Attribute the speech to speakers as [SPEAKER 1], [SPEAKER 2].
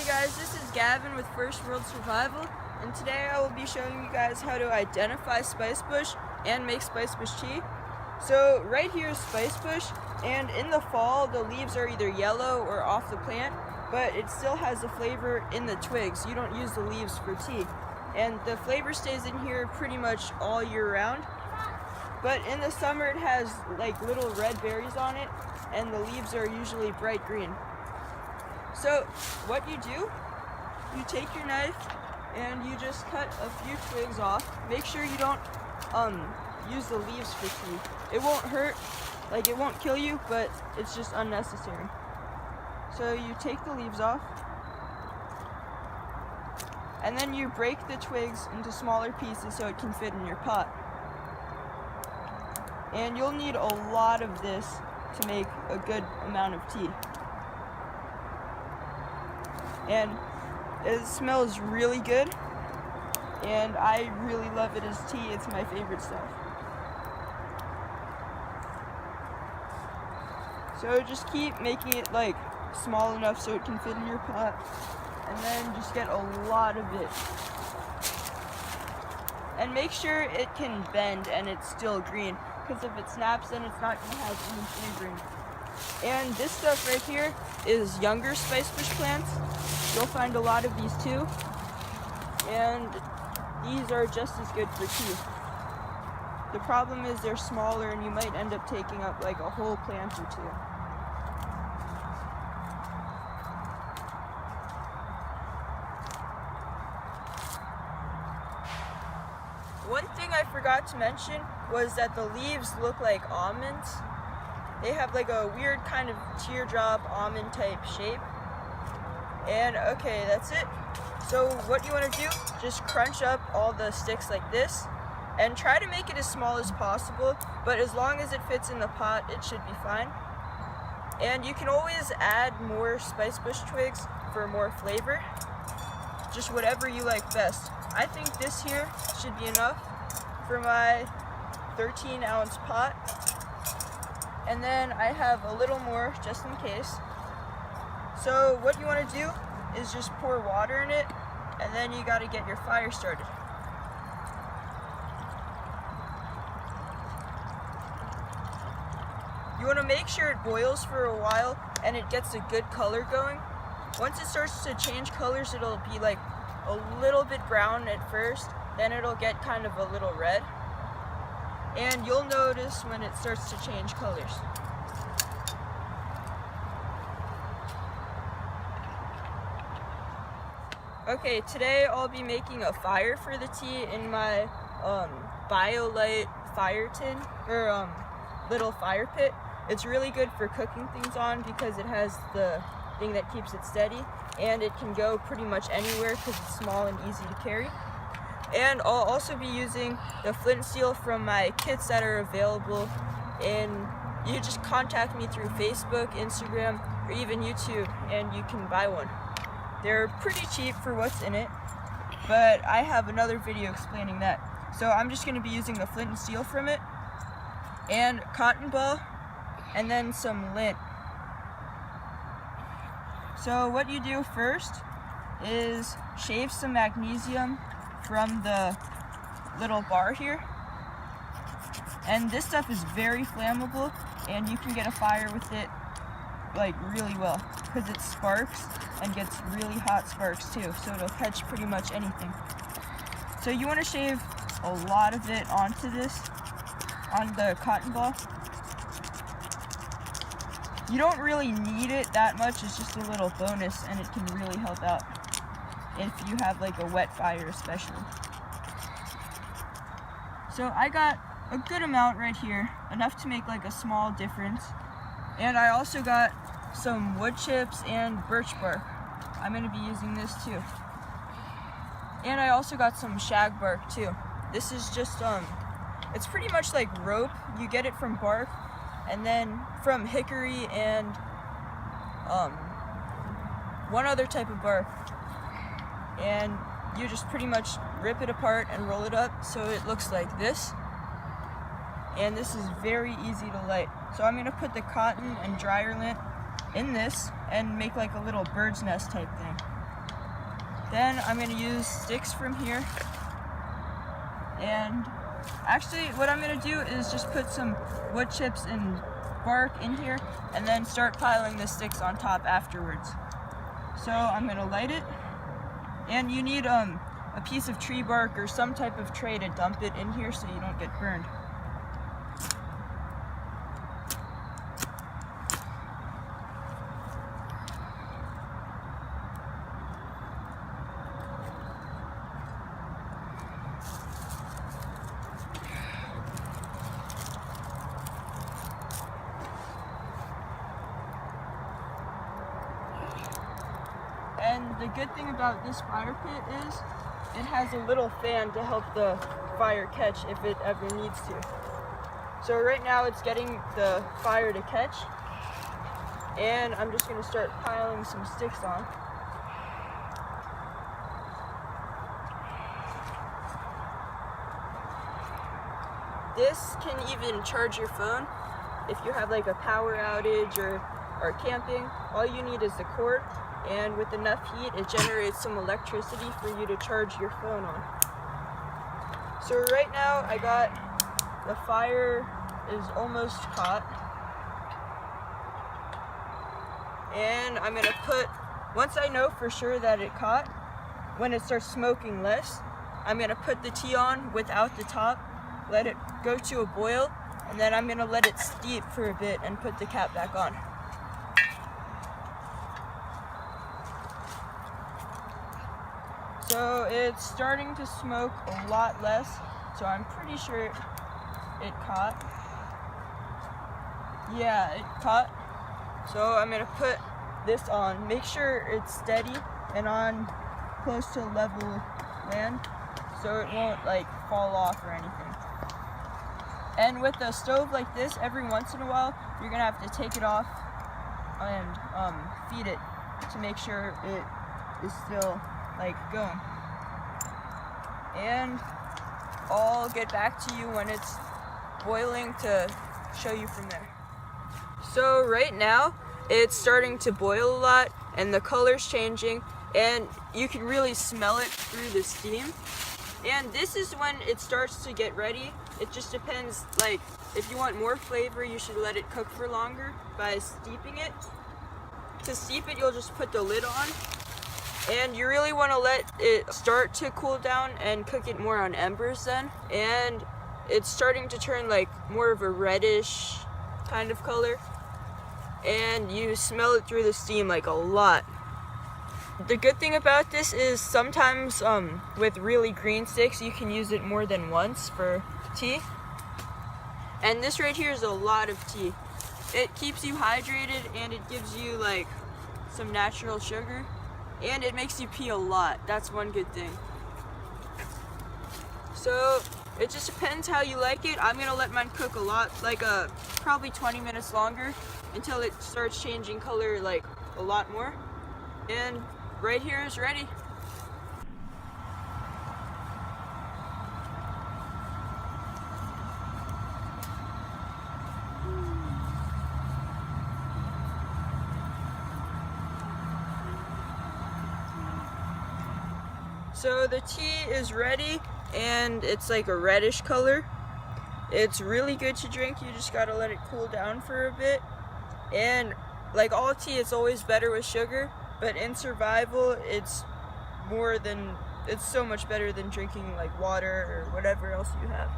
[SPEAKER 1] guys, this is Gavin with First World Survival, and today I will be showing you guys how to identify spice bush and make spice bush tea. So right here is spice bush, and in the fall the leaves are either yellow or off the plant, but it still has the flavor in the twigs. You don't use the leaves for tea, and the flavor stays in here pretty much all year round. But in the summer it has like little red berries on it, and the leaves are usually bright green. So what you do, you take your knife and you just cut a few twigs off. Make sure you don't use the leaves for tea. It won't hurt, like it won't kill you, but it's just unnecessary. So you take the leaves off, and then you break the twigs into smaller pieces so it can fit in your pot. And you'll need a lot of this to make a good amount of tea. And it smells really good, and I really love it as tea. It's my favorite stuff. So just keep making it like small enough so it can fit in your pot, and then just get a lot of it. And make sure it can bend and it's still green, because if it snaps then it's not going to have any flavoring. And this stuff right here is younger spice bush plants. You'll find a lot of these too, and these are just as good for tea. The problem is they're smaller and you might end up taking up like a whole plant or two. One thing I forgot to mention was that the leaves look like almonds. They have like a weird kind of teardrop almond type shape. And okay, that's it. So what you want to do, just crunch up all the sticks like this and try to make it as small as possible, but as long as it fits in the pot, it should be fine. And you can always add more spice bush twigs for more flavor, just whatever you like best. I think this here should be enough for my 13-ounce pot, and then I have a little more just in case. So what you want to do is just pour water in it, and then you got to get your fire started. You want to make sure it boils for a while and it gets a good color going. Once it starts to change colors, it'll be like a little bit brown at first, then it'll get kind of a little red, and you'll notice when it starts to change colors. Okay, today I'll be making a fire for the tea in my BioLite fire tin, or little fire pit. It's really good for cooking things on because it has the thing that keeps it steady, and it can go pretty much anywhere because it's small and easy to carry. And I'll also be using the flint steel from my kits that are available, and you just contact me through Facebook, Instagram, or even YouTube, and you can buy one. They're pretty cheap for what's in it, but I have another video explaining that. So I'm just going to be using the flint and steel from it, and cotton ball, and then some lint. So what you do first is shave some magnesium from the little bar here. And this stuff is very flammable, and you can get a fire with it like really well, because it sparks and gets really hot sparks too, so it'll catch pretty much anything. So you want to shave a lot of it onto this, on the cotton ball. You don't really need it that much, it's just a little bonus, and it can really help out if you have like a wet fire especially. So I got a good amount right here, enough to make like a small difference. And I also got some wood chips and birch bark. I'm going to be using this too. And I also got some shag bark too. This is just, it's pretty much like rope. You get it from bark, and then from hickory and one other type of bark. And you just pretty much rip it apart and roll it up so it looks like this. And this is very easy to light. So I'm going to put the cotton and dryer lint in this and make like a little bird's nest type thing. Then I'm going to use sticks from here. And actually what I'm going to do is just put some wood chips and bark in here and then start piling the sticks on top afterwards. So I'm going to light it. And you need a piece of tree bark or some type of tray to dump it in here so you don't get burned. And the good thing about this fire pit is it has a little fan to help the fire catch if it ever needs to. So right now it's getting the fire to catch, and I'm just going to start piling some sticks on. This can even charge your phone if you have like a power outage or are camping. All you need is the cord, and with enough heat it generates some electricity for you to charge your phone on. So right now I got the fire is almost caught, and I'm gonna put, once I know for sure that it caught, when it starts smoking less, I'm gonna put the tea on without the top, let it go to a boil, and then I'm gonna let it steep for a bit and put the cap back on. So it's starting to smoke a lot less, so I'm pretty sure it caught. Yeah, it caught. So I'm gonna put this on. Make sure it's steady and on close to level land so it won't like fall off or anything. And with a stove like this, every once in a while, you're gonna have to take it off and feed it to make sure it is still like going. And I'll get back to you when it's boiling to show you from there. So right now it's starting to boil a lot and the color's changing, and you can really smell it through the steam. And this is when it starts to get ready. It just depends, like if you want more flavor you should let it cook for longer by steeping it. To steep it you'll just put the lid on, and you really want to let it start to cool down and cook it more on embers then. And it's starting to turn like more of a reddish kind of color, and you smell it through the steam like a lot. The good thing about this is sometimes with really green sticks you can use it more than once for tea. And this right here is a lot of tea. It keeps you hydrated and it gives you like some natural sugar, and it makes you pee a lot. That's one good thing. So it just depends how you like it. I'm gonna let mine cook a lot, like probably 20 minutes longer until it starts changing color like a lot more. And right here is ready. So the tea is ready and it's like a reddish color. It's really good to drink. You just gotta let it cool down for a bit. And like all tea, it's always better with sugar, but in survival it's so much better than drinking like water or whatever else you have.